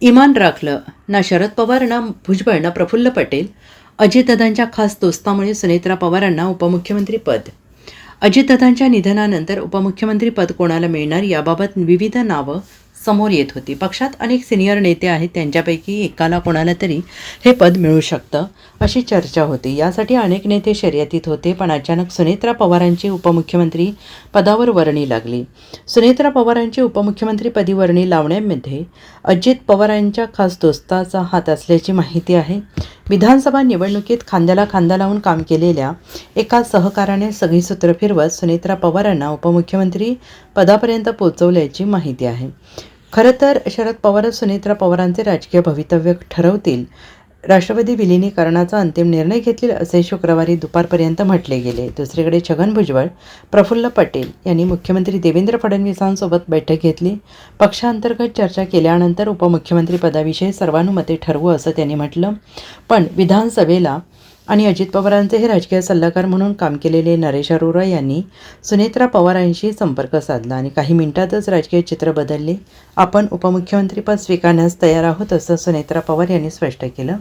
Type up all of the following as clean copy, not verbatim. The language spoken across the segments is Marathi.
इमान राखलं ना शरद पवार ना भुजबळ ना प्रफुल्ल पटेल. अजितदादांच्या खास दोस्तामुळे सुनेत्रा पवारांना उपमुख्यमंत्रीपद. अजितदादांच्या निधनानंतर उपमुख्यमंत्रीपद कोणाला मिळणार याबाबत विविध नावं समोर येत होती. पक्षात अनेक सिनियर नेते आहेत, त्यांच्यापैकी एकाला कोणाला तरी हे पद मिळू शकतं अशी चर्चा होती. यासाठी अनेक नेते शर्यतीत होते, पण अचानक सुनेत्रा पवारांची उपमुख्यमंत्री पदावर वर्णी लागली. सुनेत्रा पवारांची उपमुख्यमंत्रीपदी वर्णी लावण्यामध्ये अजित पवारांच्या खास दोस्ताचा हात असल्याची माहिती आहे. विधानसभा निवडणुकीत खांद्याला खांदा लावून काम केलेल्या एका सहकाऱ्याने सगळी सूत्र फिरवत सुनेत्रा पवारांना उपमुख्यमंत्री पदापर्यंत पोहोचवल्याची माहिती आहे. खरं तर शरद पवारच सुनेत्रा पवारांचे राजकीय भवितव्य ठरवतील, राष्ट्रवादी विलिनीकरणाचा अंतिम निर्णय घेतील असे शुक्रवारी दुपारपर्यंत म्हटले गेले. दुसरीकडे छगन भुजबळ, प्रफुल्ल पटेल यांनी मुख्यमंत्री देवेंद्र फडणवीसांसोबत बैठक घेतली. पक्षांतर्गत चर्चा केल्यानंतर उपमुख्यमंत्री पदाविषयी सर्वानुमते ठरवू असं त्यांनी म्हटलं. पण विधानसभेला आणि अजित पवारांचे हे राजकीय सल्लागार म्हणून काम केलेले नरेश अरोरा यांनी सुनेत्रा पवारांशी संपर्क साधला आणि काही मिनिटातच राजकीय चित्र बदलले. आपण उपमुख्यमंत्रीपद स्वीकारण्यास तयार आहोत असं सुनेत्रा पवार यांनी स्पष्ट केलं.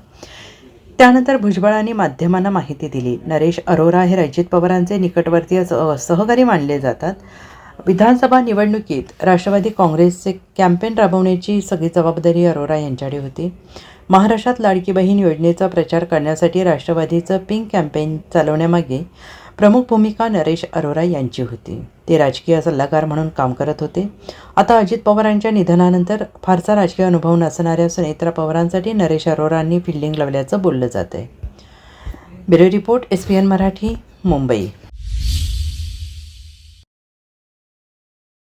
त्यानंतर भुजबळांनी माध्यमांना माहिती दिली. नरेश अरोरा हे अजित पवारांचे निकटवर्तीय सहकारी मानले जातात. विधानसभा निवडणुकीत राष्ट्रवादी काँग्रेसचे कॅम्पेन राबवण्याची सगळी जबाबदारी अरोरा यांच्याकडे होती. महाराष्ट्रात लाडकी बहीण योजनेचा प्रचार करण्यासाठी राष्ट्रवादीचं पिंक कॅम्पेन चालवण्यामागे प्रमुख भूमिका नरेश अरोरा यांची होती. ते राजकीय सल्लागार म्हणून काम करत होते. आता अजित पवारांच्या निधनानंतर फारसा राजकीय अनुभव नसणाऱ्या सुनेत्रा पवारांसाठी नरेश अरोरांनी फिल्डिंग लावल्याचं बोललं जात आहे. Bureau report, SPN Marathi, Mumbai.